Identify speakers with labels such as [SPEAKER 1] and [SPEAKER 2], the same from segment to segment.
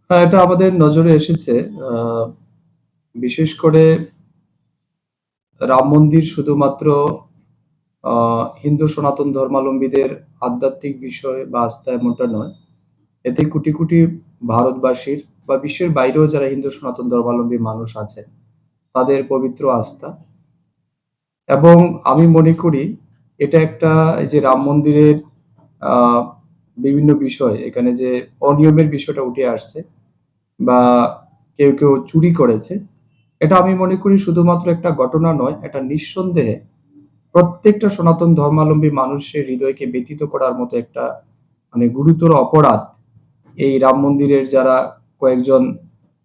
[SPEAKER 1] হ্যাঁ, এটা আমাদের নজরে এসেছে। আ বিশেষ করে রাম মন্দির শুধুমাত্র আ হিন্দু সনাতন ধর্মাবলম্বীদের আধ্যাত্মিক বিষয় বা আস্থা এমনটা নয়। এতে কোটি, কোটি ভারতবাসীর বা বিশ্বের বাইরেও যারা হিন্দু সনাতন ধর্মাবলম্বী মানুষ আছেন, তাদের পবিত্র আস্থা। এবং আমি মনে করি এটা একটা এই যে রাম মন্দিরের আ বিভিন্ন বিষয় এখানে যে অনিয়মের বিষয়টা উঠে আসছে বা কেউ চুরি করেছে, এটা আমি মনে করি শুধুমাত্র একটা ঘটনা নয়, এটা নিঃসন্দেহে প্রত্যেকটা সনাতন ধর্মাবলম্বী মানুষের হৃদয়কে ব্যথিত করার মতো একটা মানে গুরুতর অপরাধ এই রাম মন্দিরের যারা কয়েকজন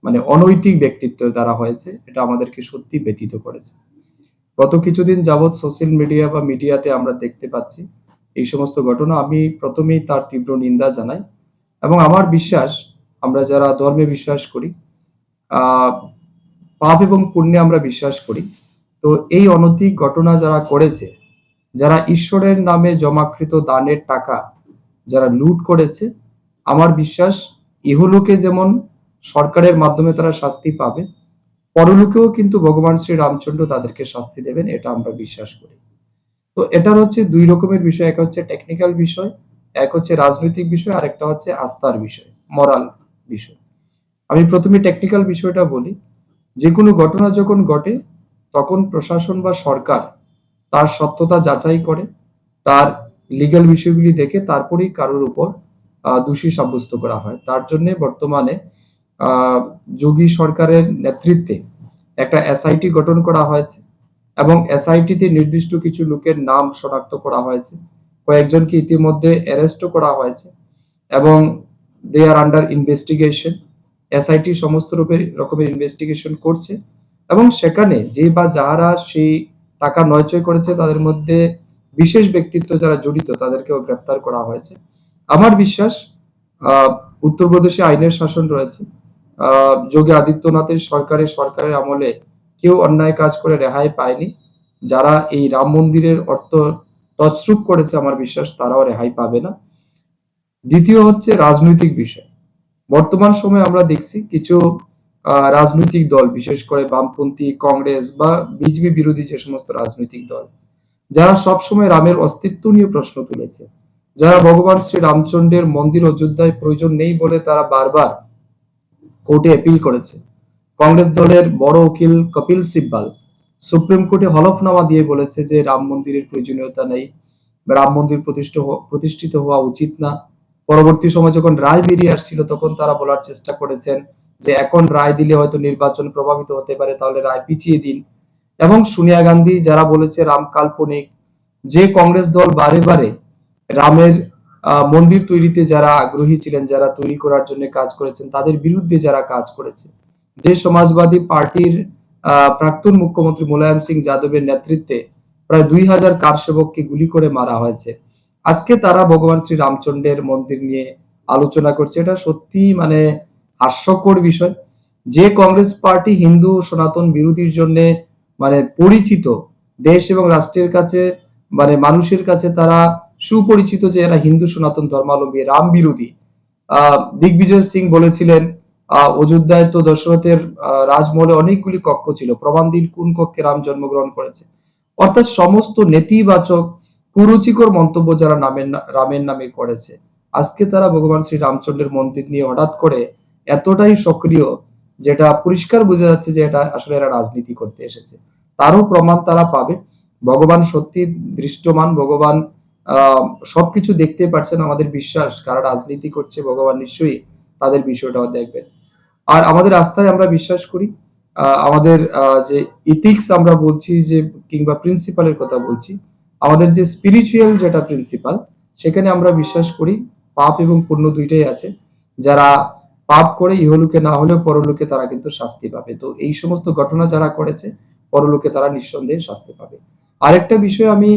[SPEAKER 1] মানে অনৈতিক ব্যক্তিত্বের দ্বারা হয়েছে, এটা আমাদেরকে সত্যি ব্যথিত করেছে। গত কিছুদিন যাবৎ সোশ্যাল মিডিয়া বা মিডিয়াতে আমরা দেখতে পাচ্ছি এই সমস্ত ঘটনা। আমি প্রথমেই তার তীব্র নিন্দা জানাই এবং আমার বিশ্বাস আমরা যারা ধর্মে বিশ্বাস করি, আহ পাপ এবং পুণ্যে আমরা বিশ্বাস করি। তো এই অনৈতিক ঘটনা যারা করেছে, যারা ঈশ্বরের নামে জমাকৃত দানের টাকা যারা লুট করেছে, আমার বিশ্বাস ইহলোকে যেমন সরকারের মাধ্যমে তারা শাস্তি পাবে, পরলোকেও কিন্তু ভগবান শ্রী রামচন্দ্র তাদেরকে শাস্তি দেবেন, এটা আমরা বিশ্বাস করি। তো এটার হচ্ছে দুই রকমের বিষয়, এক হচ্ছে টেকনিক্যাল বিষয়, এক হচ্ছে রাজনৈতিক বিষয়, আর একটা হচ্ছে আস্থার বিষয়, মরাল বিষয়। আমি প্রথমে টেকনিক্যাল বিষয়টা বলি। যে কোনো ঘটনা যখন ঘটে, তখন প্রশাসন বা সরকার তার সত্যতা যাচাই করে, তার লিগ্যাল বিষয়গুলি দেখে তারপরেই কারোর উপর দোষী সাব্যস্ত করা হয়। তার জন্যে বর্তমানে আ যোগী সরকারের নেতৃত্বে একটা এসআইটি গঠন করা হয়েছে এবং এসআইটিতে নির্দিষ্ট কিছু লোকের নাম শনাক্ত করা হয়েছে। কয়েকজনকে ইতিমধ্যে অ্যারেস্টও করা হয়েছে এবং দে আর আন্ডার ইনভেস্টিগেশন। এসআইটি সমস্ত রকমের ইনভেস্টিগেশন করছে এবং সেখানে যে বা যাহারা সেই টাকা নয়চয় করেছে তাদের মধ্যে বিশেষ ব্যক্তিত্ব যারা জড়িত তাদেরকেও গ্রেপ্তার করা হয়েছে। আমার বিশ্বাস আহ, উত্তরপ্রদেশে আইনের শাসন রয়েছে। যোগী আদিত্যনাথের সরকারের আমলে কেউ অন্যায় কাজ করে রেহাই পায়নি। যারা এই রাম মন্দিরের অর্থ তছরূপ করেছে আমার বিশ্বাস তারাও রেহাই পাবে না। দ্বিতীয় হচ্ছে রাজনৈতিক বিষয়। বর্তমান সময়ে আমরা দেখছি কিছু রাজনৈতিক দল, বিশেষ করে বামপন্থী কংগ্রেস বা বিজেপি বিরোধী যে সমস্ত রাজনৈতিক দল, যারা সবসময় রামের অস্তিত্ব নিয়ে প্রশ্ন তুলেছে, যারা ভগবান শ্রী রামচন্দ্রের মন্দির অযোধ্যায় প্রয়োজন নেই বলে তারা বারবার কোর্টে অ্যাপিল করেছে। কংগ্রেস দলের বড় উকিল কপিল সিব্বাল সুপ্রিম কোর্টে হলফনামা দিয়ে বলেছে যে রাম মন্দিরের প্রয়োজনীয়তা নেই, রাম মন্দির প্রতিষ্ঠিত হওয়া উচিত না। পরবর্তী সময় যখন রায় বেরিয়ে আসছিল তখন তারা বলার চেষ্টা করেছেন যে এখন রায় দিলে হয়তো নির্বাচন প্রভাবিত হতে পারে, তাহলে রায় পিছিয়ে দিন। এবং সোনিয়া গান্ধী যারা বলেছে রাম কাল্পনিক, যে কংগ্রেস দল বারে বারে রামের মন্দির তৈরিতে যারা আগ্রহী ছিলেন, যারা তৈরি করার জন্য কাজ করেছেন, তাদের বিরুদ্ধে যারা কাজ করেছে, যে সমাজবাদী পার্টির প্রাক্তন মুখ্যমন্ত্রী মুলায়ম সিং যাদবের নেতৃত্বে প্রায় 2000 কার সেবককে গুলি করে মারা হয়েছে, আজকে তারা ভগবান শ্রী রামচন্দ্রের মন্দির নিয়ে আলোচনা করছে। এটা সত্যি মানে হাস্যকর বিষয়। যে কংগ্রেস পার্টি হিন্দু সনাতন বিরোধীর জন্য মানে পরিচিত, দেশ এবং রাষ্ট্রের কাছে মানে মানুষের কাছে তারা সুপরিচিত যে এরা হিন্দু সনাতন ধর্মাবলম্বী, রাম বিরোধী। দিগ্বিজয় সিং বলেছিলেন অযোধ্যায় তো দশরথের রাজমহলে অনেকগুলি কক্ষ ছিল, প্রমাণ দিন কোন কক্ষে রাম জন্মগ্রহণ করেছে। অর্থাৎ সমস্ত নেতিবাচক কুরুচিকর মন্তব্য যারা রামের নামে করেছে, আজকে তারা ভগবান শ্রী রামচন্দ্রের মন্দির নিয়ে হঠাৎ করে এতটাই সক্রিয়, যেটা পরিষ্কার বোঝা যাচ্ছে যে এটা আসলে এরা রাজনীতি করতে এসেছে। তারও প্রমাণ তারা পাবে। ভগবান সত্যি দৃষ্টমান, ভগবান আহ সবকিছু দেখতে পাচ্ছেন। আমাদের বিশ্বাস কারা রাজনীতি করছে ভগবান নিশ্চয়ই তাদের বিষয়টাও দেখবেন। আর আমাদের আস্থায় আমরা বিশ্বাস করি। আমাদের যে ইথিক্স আমরা বলছি যে কিংবা প্রিন্সিপালের কথা বলছি, আমাদের যে স্পিরিচুয়াল যেটা প্রিন্সিপাল, সেখানে আমরা বিশ্বাস করি পাপ এবং পুণ্য দুইটাই আছে। যারা পাপ করে ইহলোকে না হলেও পরলোকে তারা কিন্তু শাস্তি পাবে। তো এই সমস্ত ঘটনা যারা করেছে পরলোকে তারা নিঃসন্দেহে শাস্তি পাবে। আরেকটা বিষয় আমি